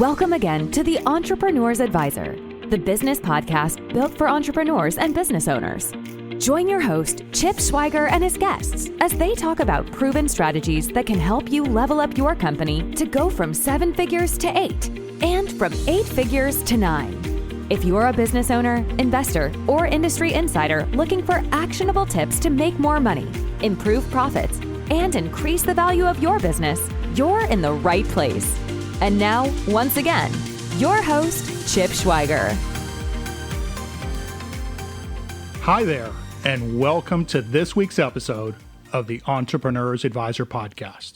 Welcome again to the Entrepreneur's Advisor, the business podcast built for entrepreneurs and business owners. Join your host, Chip Schweiger, and his guests as they talk about proven strategies that can help you level up your company to go from 7 figures to 8 and from 8 figures to 9. If you're a business owner, investor, or industry insider looking for actionable tips to make more money, improve profits, and increase the value of your business, you're in the right place. And now, once again, your host, Chip Schweiger. Hi there, and welcome to this week's episode of the Entrepreneur's Advisor podcast,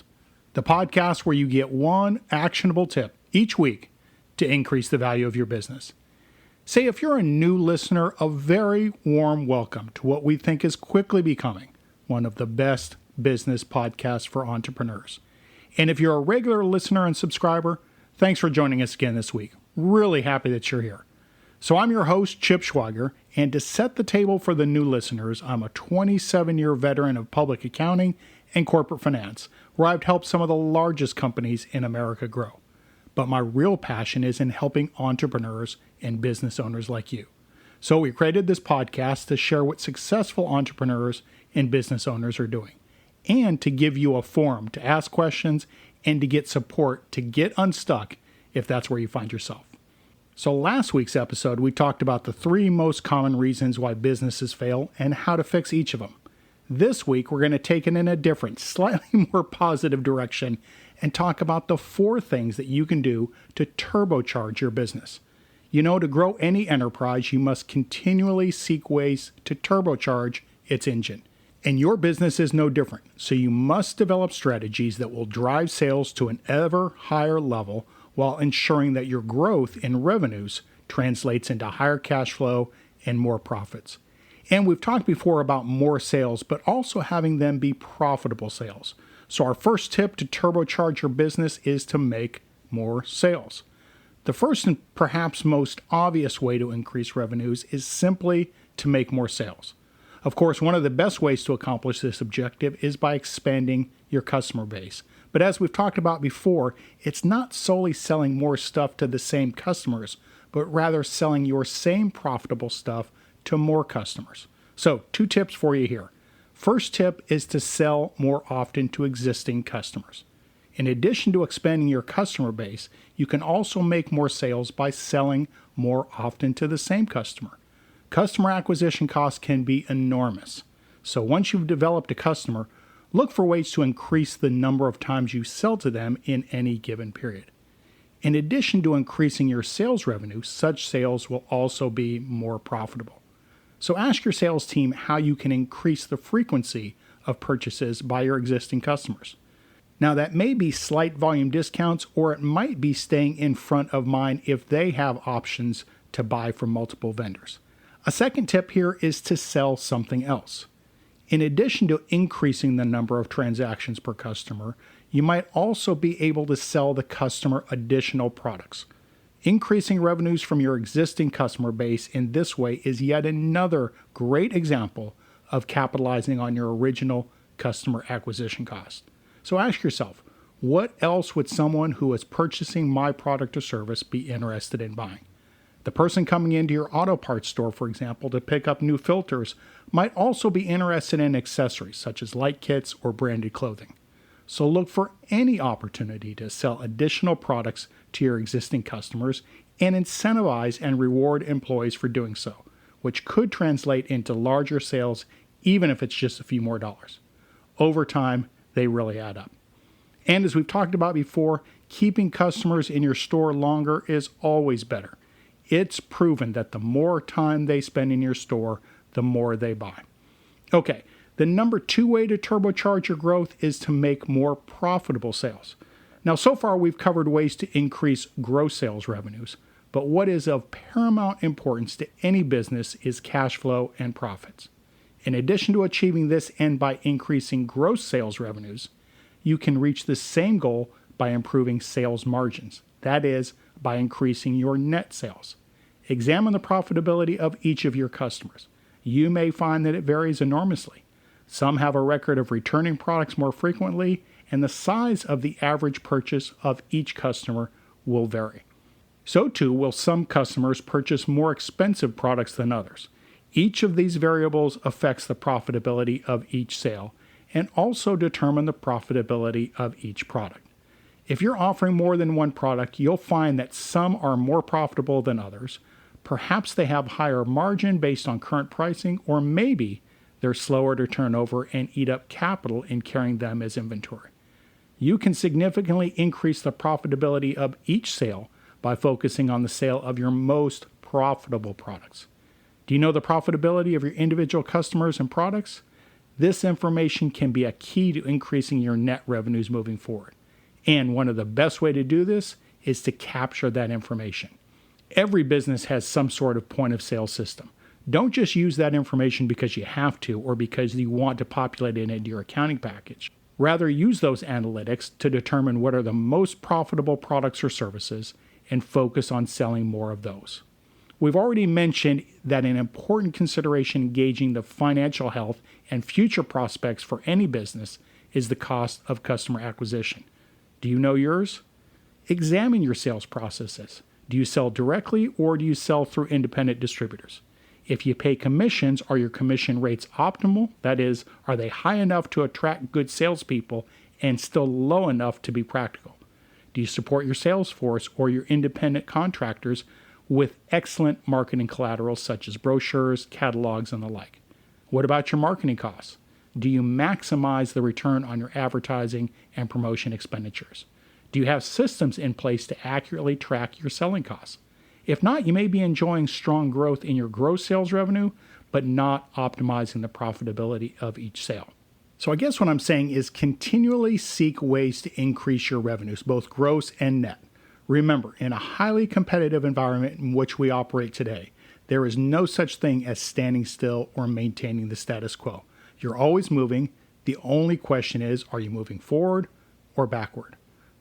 the podcast where you get one actionable tip each week to increase the value of your business. Say, if you're a new listener, a very warm welcome to what we think is quickly becoming one of the best business podcasts for entrepreneurs. And if you're a regular listener and subscriber, thanks for joining us again this week. Really happy that you're here. So I'm your host, Chip Schweiger, and to set the table for the new listeners, I'm a 27-year veteran of public accounting and corporate finance, where I've helped some of the largest companies in America grow. But my real passion is in helping entrepreneurs and business owners like you. So we created this podcast to share what successful entrepreneurs and business owners are doing, and to give you a forum to ask questions and to get support to get unstuck if that's where you find yourself. So last week's episode, we talked about the 3 most common reasons why businesses fail and how to fix each of them. This week, we're going to take it in a different, slightly more positive direction and talk about the 4 things that you can do to turbocharge your business. You know, to grow any enterprise, you must continually seek ways to turbocharge its engine. And your business is no different, so you must develop strategies that will drive sales to an ever higher level while ensuring that your growth in revenues translates into higher cash flow and more profits. And we've talked before about more sales, but also having them be profitable sales. So our first tip to turbocharge your business is to make more sales. The first and perhaps most obvious way to increase revenues is simply to make more sales. Of course, one of the best ways to accomplish this objective is by expanding your customer base. But as we've talked about before, it's not solely selling more stuff to the same customers, but rather selling your same profitable stuff to more customers. So 2 tips for you here. First tip is to sell more often to existing customers. In addition to expanding your customer base, you can also make more sales by selling more often to the same customer. Customer acquisition costs can be enormous. So once you've developed a customer, look for ways to increase the number of times you sell to them in any given period. In addition to increasing your sales revenue, such sales will also be more profitable. So ask your sales team how you can increase the frequency of purchases by your existing customers. Now, that may be slight volume discounts, or it might be staying in front of mind if they have options to buy from multiple vendors. A second tip here is to sell something else. In addition to increasing the number of transactions per customer, you might also be able to sell the customer additional products. Increasing revenues from your existing customer base in this way is yet another great example of capitalizing on your original customer acquisition cost. So ask yourself, what else would someone who is purchasing my product or service be interested in buying? The person coming into your auto parts store, for example, to pick up new filters might also be interested in accessories such as light kits or branded clothing. So look for any opportunity to sell additional products to your existing customers and incentivize and reward employees for doing so, which could translate into larger sales even if it's just a few more dollars. Over time, they really add up. And as we've talked about before, keeping customers in your store longer is always better. It's proven that the more time they spend in your store, the more they buy. Okay, the number 2 way to turbocharge your growth is to make more profitable sales. Now, so far we've covered ways to increase gross sales revenues, but what is of paramount importance to any business is cash flow and profits. In addition to achieving this end by increasing gross sales revenues, you can reach the same goal by improving sales margins. That is, by increasing your net sales. Examine the profitability of each of your customers. You may find that it varies enormously. Some have a record of returning products more frequently, and the size of the average purchase of each customer will vary. So too will some customers purchase more expensive products than others. Each of these variables affects the profitability of each sale and also determine the profitability of each product. If you're offering more than one product, you'll find that some are more profitable than others. Perhaps they have higher margin based on current pricing, or maybe they're slower to turn over and eat up capital in carrying them as inventory. You can significantly increase the profitability of each sale by focusing on the sale of your most profitable products. Do you know the profitability of your individual customers and products? This information can be a key to increasing your net revenues moving forward. And one of the best ways to do this is to capture that information. Every business has some sort of point of sale system. Don't just use that information because you have to or because you want to populate it into your accounting package. Rather, use those analytics to determine what are the most profitable products or services and focus on selling more of those. We've already mentioned that an important consideration in gauging the financial health and future prospects for any business is the cost of customer acquisition. Do you know yours? Examine your sales processes. Do you sell directly or do you sell through independent distributors? If you pay commissions, are your commission rates optimal? That is, are they high enough to attract good salespeople and still low enough to be practical? Do you support your sales force or your independent contractors with excellent marketing collateral such as brochures, catalogs, and the like? What about your marketing costs? Do you maximize the return on your advertising and promotion expenditures? Do you have systems in place to accurately track your selling costs? If not, you may be enjoying strong growth in your gross sales revenue, but not optimizing the profitability of each sale. So I guess what I'm saying is continually seek ways to increase your revenues, both gross and net. Remember, in a highly competitive environment in which we operate today, there is no such thing as standing still or maintaining the status quo. You're always moving. The only question is, are you moving forward or backward?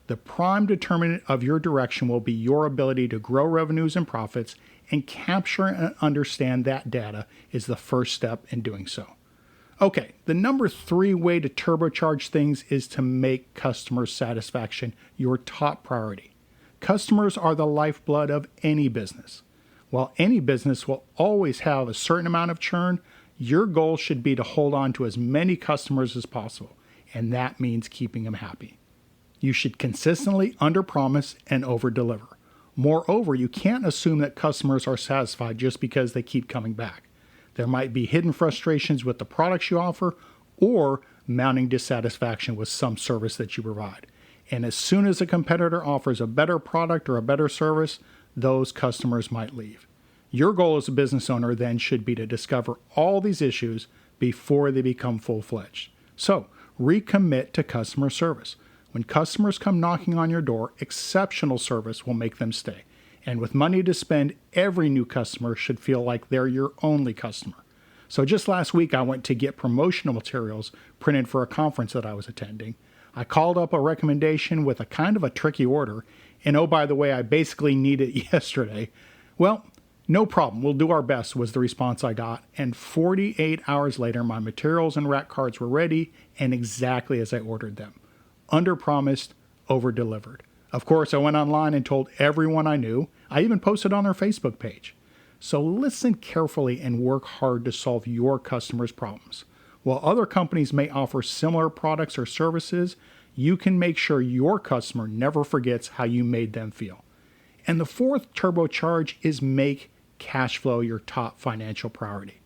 The prime determinant of your direction will be your ability to grow revenues and profits, and capture and understand that data is the first step in doing so. Okay, the number 3 way to turbocharge things is to make customer satisfaction your top priority. Customers are the lifeblood of any business. While any business will always have a certain amount of churn, your goal should be to hold on to as many customers as possible, and that means keeping them happy. You should consistently underpromise and overdeliver. Moreover, you can't assume that customers are satisfied just because they keep coming back. There might be hidden frustrations with the products you offer or mounting dissatisfaction with some service that you provide. And as soon as a competitor offers a better product or a better service, those customers might leave. Your goal as a business owner then should be to discover all these issues before they become full-fledged. So, recommit to customer service. When customers come knocking on your door, exceptional service will make them stay. And with money to spend, every new customer should feel like they're your only customer. So just last week, I went to get promotional materials printed for a conference that I was attending. I called up a recommendation with a kind of a tricky order. And oh, by the way, I basically need it yesterday. Well, no problem. We'll do our best was the response I got. And 48 hours later, my materials and rack cards were ready and exactly as I ordered them. Underpromised, overdelivered. Of course, I went online and told everyone I knew. I even posted on their Facebook page. So listen carefully and work hard to solve your customers' problems. While other companies may offer similar products or services, you can make sure your customer never forgets how you made them feel. And the 4th turbocharge is make cash flow your top financial priority.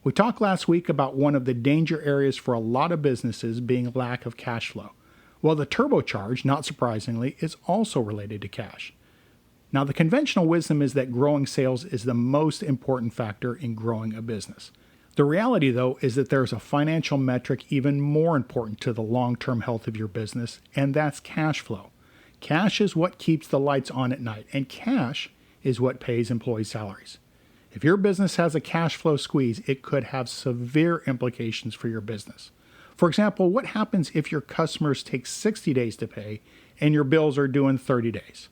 We talked last week about one of the danger areas for a lot of businesses being lack of cash flow. Well, the turbocharge, not surprisingly, is also related to cash. Now, the conventional wisdom is that growing sales is the most important factor in growing a business. The reality, though, is that there's a financial metric even more important to the long-term health of your business, and that's cash flow. Cash is what keeps the lights on at night, and cash is what pays employee salaries. If your business has a cash flow squeeze, it could have severe implications for your business. For example, what happens if your customers take 60 days to pay and your bills are due in 30 days?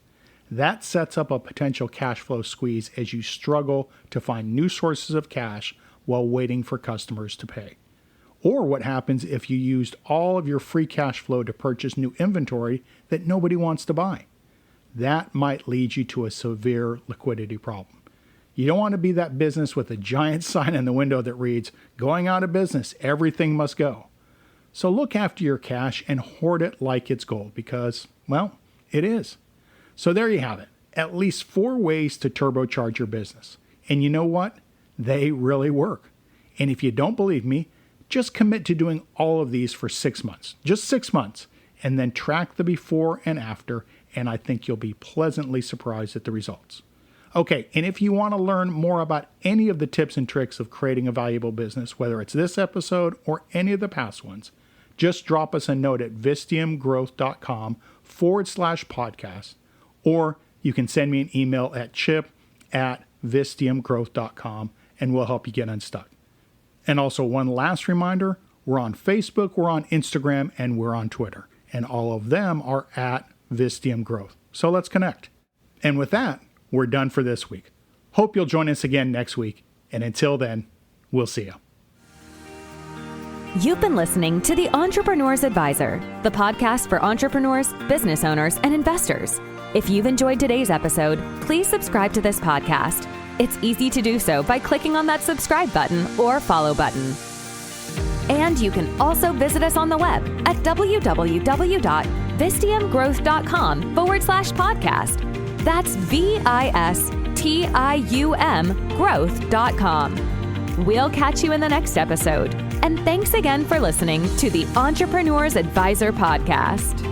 That sets up a potential cash flow squeeze as you struggle to find new sources of cash while waiting for customers to pay. Or what happens if you used all of your free cash flow to purchase new inventory that nobody wants to buy? that might lead you to a severe liquidity problem. You don't want to be that business with a giant sign in the window that reads, "Going out of business, everything must go." So look after your cash and hoard it like it's gold because, well, it is. So there you have it. At least 4 ways to turbocharge your business. And you know what? They really work. And if you don't believe me, just commit to doing all of these for 6 months. Just 6 months. And then track the before and after. And I think you'll be pleasantly surprised at the results. Okay, and if you want to learn more about any of the tips and tricks of creating a valuable business, whether it's this episode or any of the past ones, just drop us a note at vistiumgrowth.com/podcast, or you can send me an email at chip@vistiumgrowth.com and we'll help you get unstuck. And also one last reminder, we're on Facebook, we're on Instagram, and we're on Twitter. And all of them are at Vistium Growth. So let's connect. And with that, we're done for this week. Hope you'll join us again next week. And until then, we'll see you. You've been listening to The Entrepreneur's Advisor, the podcast for entrepreneurs, business owners, and investors. If you've enjoyed today's episode, please subscribe to this podcast. It's easy to do so by clicking on that subscribe button or follow button. And you can also visit us on the web at www.vistiumgrowth.com/podcast. That's VISTIUM growth.com. We'll catch you in the next episode. And thanks again for listening to the Entrepreneur's Advisor podcast.